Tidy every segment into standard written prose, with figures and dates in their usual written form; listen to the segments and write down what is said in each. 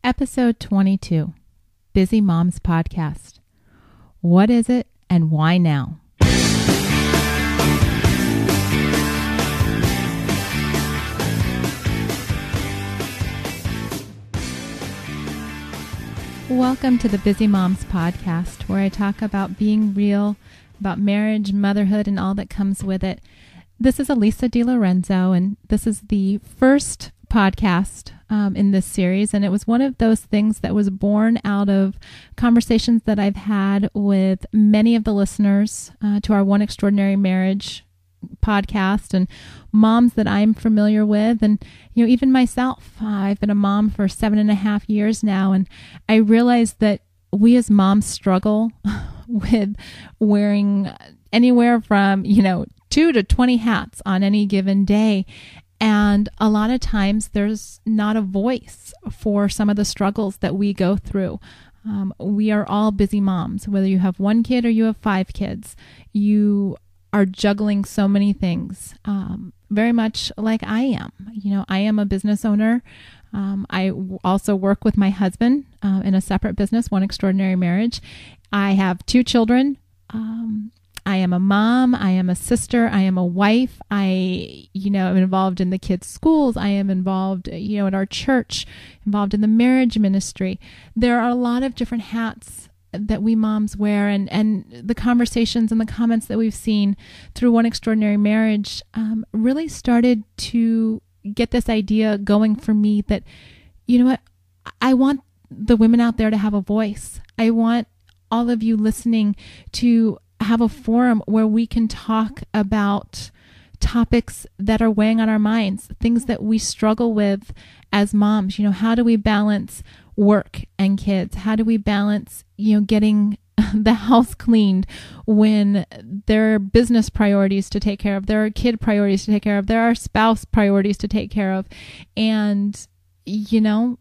Episode 22, Busy Moms Podcast. What is it and why now? Welcome to the Busy Moms Podcast, where I talk about being real, about marriage, motherhood, and all that comes with it. This is Alisa DiLorenzo, and this is the first podcast in this series, and it was one of those things that was born out of conversations that I've had with many of the listeners to our One Extraordinary Marriage podcast and moms that I'm familiar with, and even myself. I've been a mom for 7.5 years now, and I realized that we as moms struggle with wearing anywhere from 2 to 20 hats on any given day. And a lot of times there's not a voice for some of the struggles that we go through. We are all busy moms, whether you have one kid or you have 5 kids. You are juggling so many things, very much like I am. I am a business owner. I also work with my husband in a separate business, One Extraordinary Marriage. I have 2 children. I am a mom, I am a sister, I am a wife, I am involved in the kids' schools, I am involved, at our church, involved in the marriage ministry. There are a lot of different hats that we moms wear, and the conversations and the comments that we've seen through One Extraordinary Marriage really started to get this idea going for me that, I want the women out there to have a voice. I want all of you listening to have a forum where we can talk about topics that are weighing on our minds, things that we struggle with as moms. How do we balance work and kids? How do we balance, getting the house cleaned when there are business priorities to take care of, there are kid priorities to take care of, there are spouse priorities to take care of, and,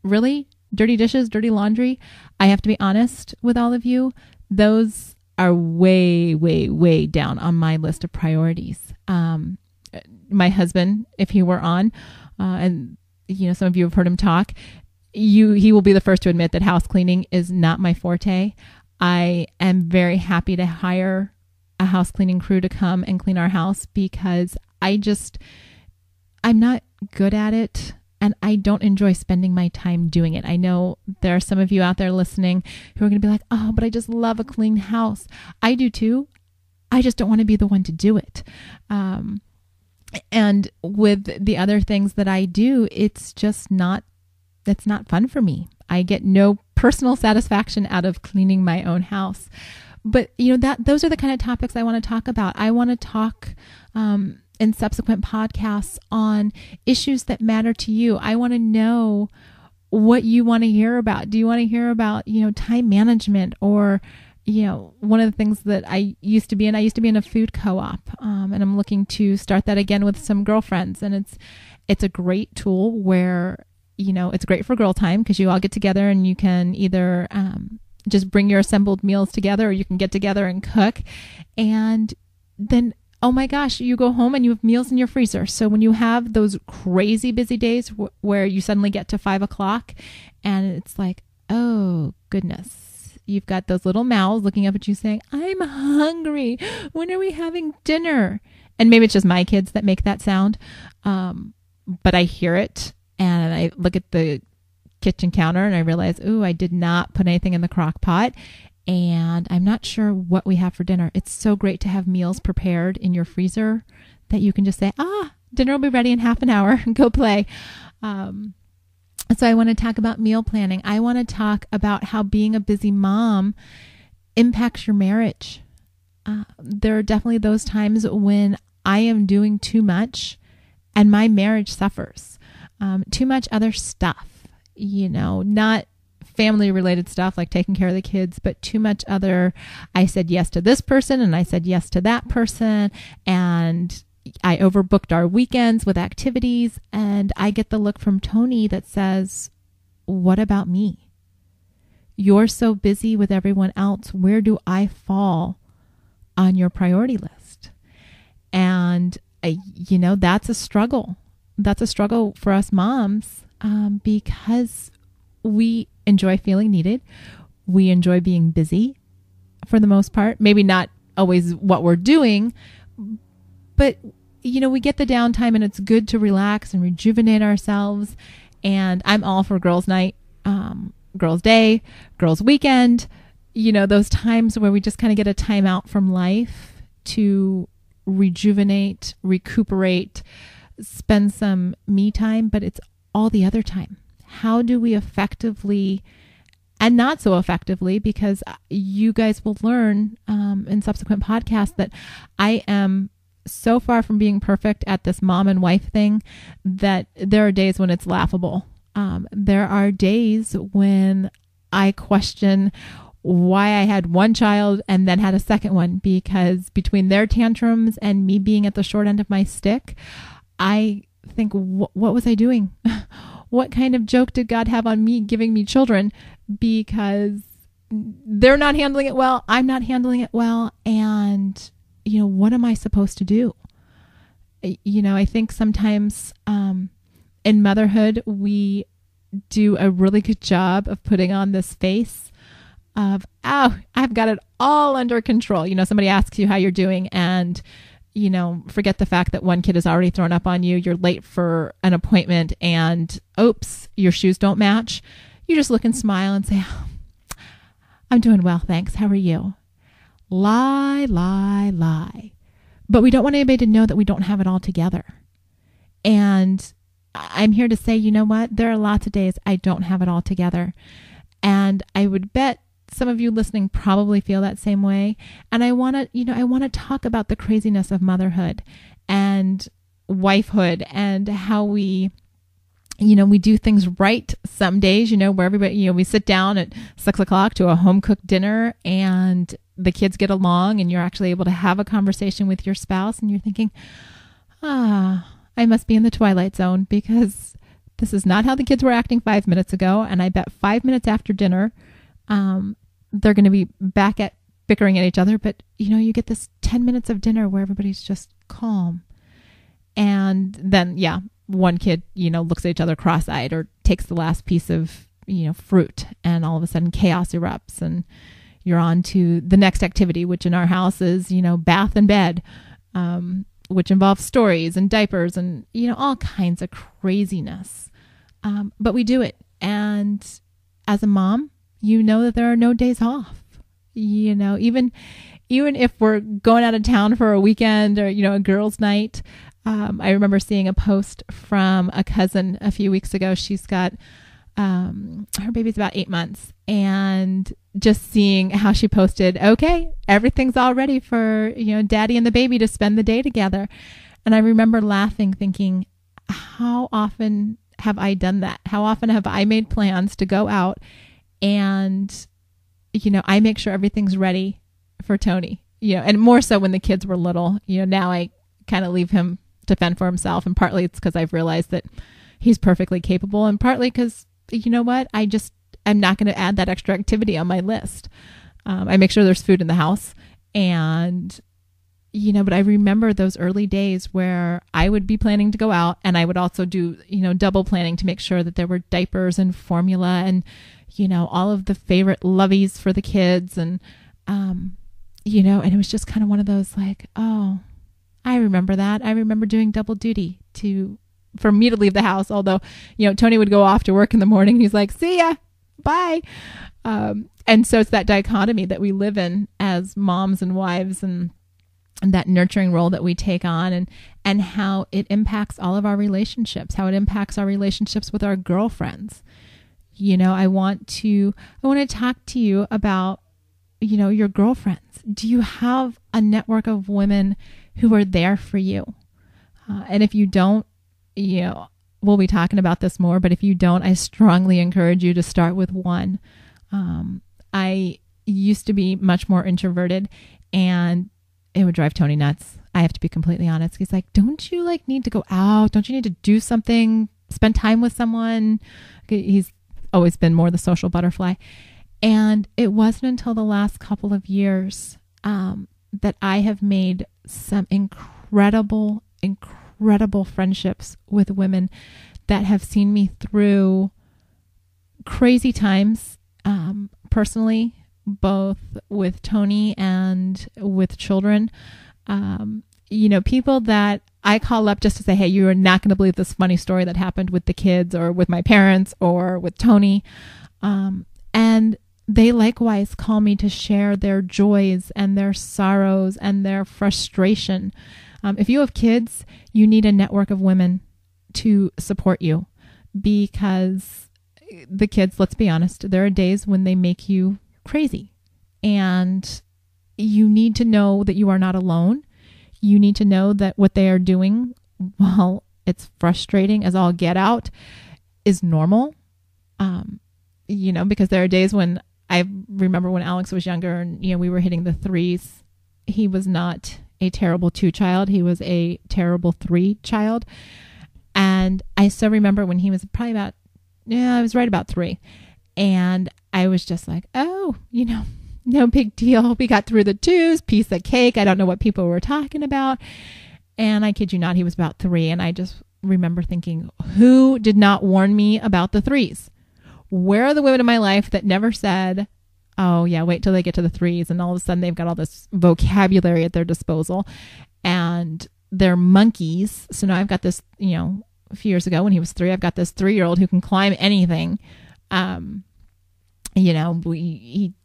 really dirty dishes, dirty laundry. I have to be honest with all of you. Those are way, way, way down on my list of priorities. My husband, if he were on, and some of you have heard him talk, he will be the first to admit that house cleaning is not my forte. I am very happy to hire a house cleaning crew to come and clean our house because I'm not good at it. And I don't enjoy spending my time doing it. I know there are some of you out there listening who are going to be like, oh, but I just love a clean house. I do too. I just don't want to be the one to do it. And with the other things that I do, it's not fun for me. I get no personal satisfaction out of cleaning my own house. But those are the kind of topics I want to talk about. I want to talk in subsequent podcasts on issues that matter to you. I want to know what you want to hear about. Do you want to hear about, time management, or, one of the things that I used to be in a food co-op, and I'm looking to start that again with some girlfriends. And it's a great tool where, it's great for girl time because you all get together and you can either just bring your assembled meals together, or you can get together and cook. And then, oh my gosh, you go home and you have meals in your freezer. So when you have those crazy busy days where you suddenly get to 5 o'clock and it's like, oh goodness, you've got those little mouths looking up at you saying, I'm hungry. When are we having dinner? And maybe it's just my kids that make that sound. But I hear it and I look at the kitchen counter and I realize, ooh, I did not put anything in the crock pot. And I'm not sure what we have for dinner. It's so great to have meals prepared in your freezer that you can just say, dinner will be ready in half an hour and go play. So I want to talk about meal planning. I want to talk about how being a busy mom impacts your marriage. There are definitely those times when I am doing too much and my marriage suffers. Too much other stuff, not family related stuff like taking care of the kids, but too much other. I said yes to this person and I said yes to that person, and I overbooked our weekends with activities, and I get the look from Tony that says, what about me? You're so busy with everyone else. Where do I fall on your priority list? And that's a struggle. That's a struggle for us moms, because we enjoy feeling needed. We enjoy being busy for the most part. Maybe not always what we're doing, but we get the downtime and it's good to relax and rejuvenate ourselves. And I'm all for girls' night, girls' day, girls' weekend, those times where we just kind of get a time out from life to rejuvenate, recuperate, spend some me time, but it's all the other time. How do we effectively and not so effectively, because you guys will learn in subsequent podcasts that I am so far from being perfect at this mom and wife thing that there are days when it's laughable. There are days when I question why I had one child and then had a second one, because between their tantrums and me being at the short end of my stick, I think, what was I doing? What kind of joke did God have on me giving me children? Because they're not handling it well. I'm not handling it well. And, what am I supposed to do? I think sometimes in motherhood, we do a really good job of putting on this face of, oh, I've got it all under control. Somebody asks you how you're doing and forget the fact that one kid has already thrown up on you. You're late for an appointment and oops, your shoes don't match. You just look and smile and say, oh, I'm doing well, thanks. How are you? Lie, lie, lie. But we don't want anybody to know that we don't have it all together. And I'm here to say, you know what? There are lots of days I don't have it all together. And I would bet some of you listening probably feel that same way. And I want to talk about the craziness of motherhood and wifehood and how we do things right some days, where everybody, we sit down at 6:00 to a home cooked dinner and the kids get along and you're actually able to have a conversation with your spouse and you're thinking, I must be in the twilight zone because this is not how the kids were acting 5 minutes ago. And I bet 5 minutes after dinner, they're going to be back at bickering at each other. But, you get this 10 minutes of dinner where everybody's just calm. And then, one kid, looks at each other cross-eyed or takes the last piece of, fruit, and all of a sudden chaos erupts and you're on to the next activity, which in our house is, bath and bed, which involves stories and diapers and, all kinds of craziness. But we do it. And as a mom, that there are no days off, even if we're going out of town for a weekend or, a girls' night. I remember seeing a post from a cousin a few weeks ago. She's got, her baby's about 8 months, and just seeing how she posted, okay, everything's all ready for, daddy and the baby to spend the day together. And I remember laughing, thinking, how often have I done that? How often have I made plans to go out and, I make sure everything's ready for Tony, and more so when the kids were little. Now I kind of leave him to fend for himself. And partly it's because I've realized that he's perfectly capable, and partly because, I'm not going to add that extra activity on my list. I make sure there's food in the house, and, but I remember those early days where I would be planning to go out, and I would also do, double planning to make sure that there were diapers and formula and, all of the favorite loveys for the kids. And, and it was just kind of one of those like, oh, I remember that. I remember doing double duty for me to leave the house. Although, Tony would go off to work in the morning and he's like, see ya, bye. And so it's that dichotomy that we live in as moms and wives, and that nurturing role that we take on, and how it impacts all of our relationships, how it impacts our relationships with our girlfriends. I want to talk to you about, your girlfriends. Do you have a network of women who are there for you? And if you don't, we'll be talking about this more, but if you don't, I strongly encourage you to start with one. I used to be much more introverted, and it would drive Tony nuts. I have to be completely honest. He's like, don't you need to go out? Don't you need to do something? Spend time with someone? He's always been more the social butterfly. And it wasn't until the last couple of years that I have made some incredible friendships with women that have seen me through crazy times, personally, both with Tony and with children. People that I call up just to say, hey, you are not going to believe this funny story that happened with the kids or with my parents or with Tony. And they likewise call me to share their joys and their sorrows and their frustration. If you have kids, you need a network of women to support you, because the kids, let's be honest, there are days when they make you crazy, and you need to know that you are not alone. You need to know that what they are doing, while it's frustrating as all get out, is normal. Because there are days when I remember when Alex was younger and, we were hitting the threes. He was not a terrible 2 child. He was a terrible 3 child. And I still remember when he was probably I was right about 3. And I was just like, oh, no big deal. We got through the 2s, piece of cake. I don't know what people were talking about. And I kid you not, he was about 3. And I just remember thinking, who did not warn me about the 3s? Where are the women in my life that never said, oh yeah, wait till they get to the 3s, and all of a sudden they've got all this vocabulary at their disposal and they're monkeys. So now I've got this, a few years ago when he was 3, I've got this 3-year-old who can climb anything. He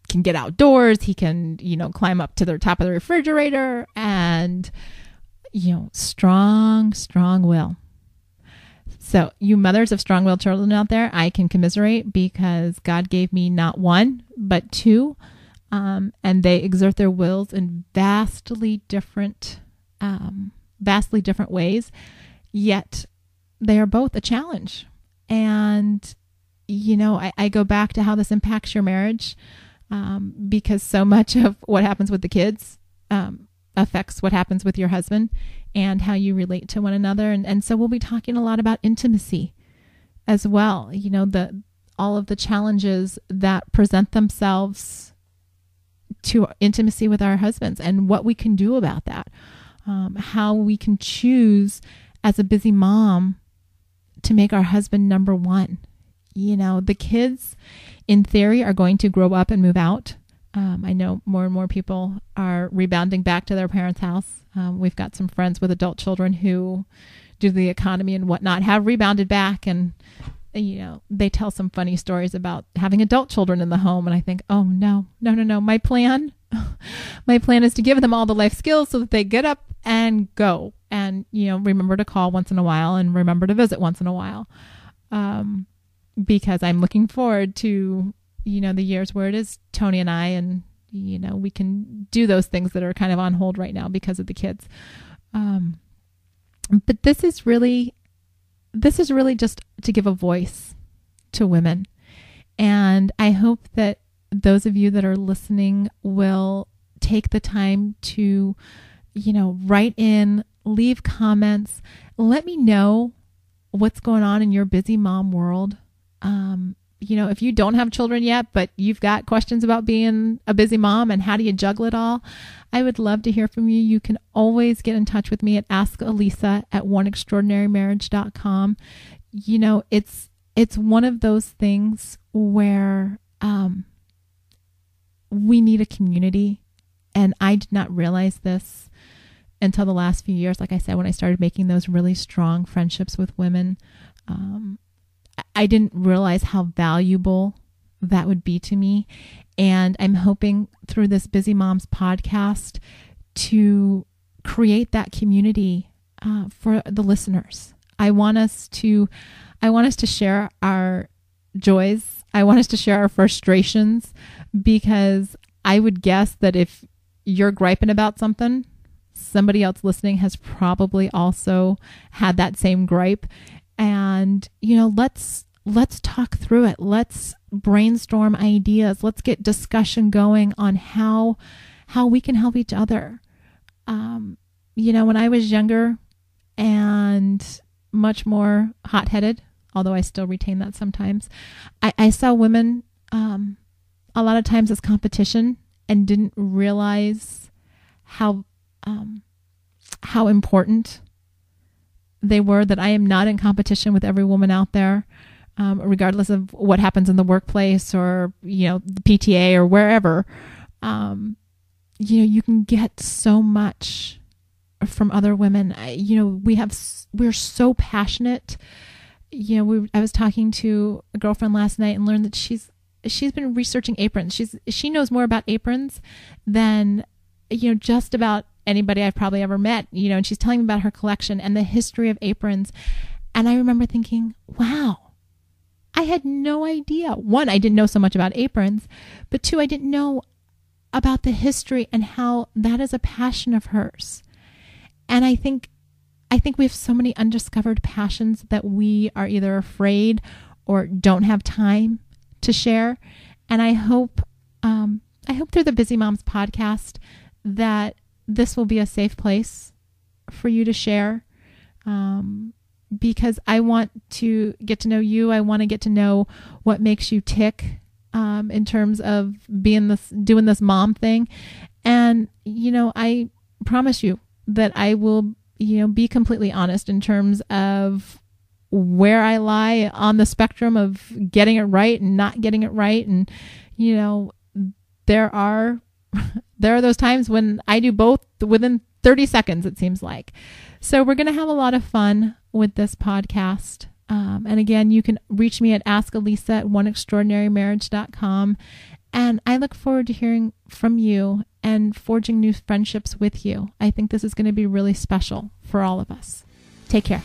can get outdoors. He can, climb up to the top of the refrigerator, and, strong will. So you mothers of strong-willed children out there, I can commiserate, because God gave me not 1, but 2. And they exert their wills in vastly different ways, yet they are both a challenge. And, I go back to how this impacts your marriage, because so much of what happens with the kids affects what happens with your husband and how you relate to one another. And so we'll be talking a lot about intimacy as well. All of the challenges that present themselves to intimacy with our husbands and what we can do about that. How we can choose as a busy mom to make our husband number 1. The kids in theory are going to grow up and move out. I know more and more people are rebounding back to their parents' house. We've got some friends with adult children who, due to the economy and whatnot, have rebounded back, and they tell some funny stories about having adult children in the home. And I think, oh no. My plan is to give them all the life skills so that they get up and go, and remember to call once in a while and remember to visit once in a while, because I'm looking forward to the years where it is Tony and I, and we can do those things that are kind of on hold right now because of the kids. But this is really just to give a voice to women. And I hope that those of you that are listening will take the time to, write in, leave comments, let me know what's going on in your busy mom world. If you don't have children yet, but you've got questions about being a busy mom and how do you juggle it all, I would love to hear from you. You can always get in touch with me at askalisa@oneextraordinarymarriage.com. It's one of those things where we need a community, and I did not realize this until the last few years. Like I said, when I started making those really strong friendships with women, I didn't realize how valuable that would be to me. And I'm hoping through this Busy Moms podcast to create that community for the listeners. I want us to share our joys. I want us to share our frustrations, because I would guess that if you're griping about something, somebody else listening has probably also had that same gripe. And, let's talk through it. Let's brainstorm ideas. Let's get discussion going on how we can help each other. When I was younger and much more hot-headed, although I still retain that sometimes, I saw women a lot of times as competition and didn't realize how important they were, that I am not in competition with every woman out there. regardless of what happens in the workplace or, the PTA or wherever. You can get so much from other women. We're so passionate. I was talking to a girlfriend last night and learned that she's been researching aprons. She knows more about aprons than, just about anybody I've probably ever met, and she's telling me about her collection and the history of aprons. And I remember thinking, wow, I had no idea. One, I didn't know so much about aprons, but two, I didn't know about the history and how that is a passion of hers. And I think we have so many undiscovered passions that we are either afraid or don't have time to share. And I hope through the Busy Moms podcast that this will be a safe place for you to share, because I want to get to know you. I want to get to know what makes you tick, in terms of doing this mom thing. And, I promise you that I will, be completely honest in terms of where I lie on the spectrum of getting it right and not getting it right. And, there are those times when I do both within 30 seconds, it seems like. So we're going to have a lot of fun with this podcast. And again, you can reach me at askalisa at oneextraordinarymarriage.com. And I look forward to hearing from you and forging new friendships with you. I think this is going to be really special for all of us. Take care.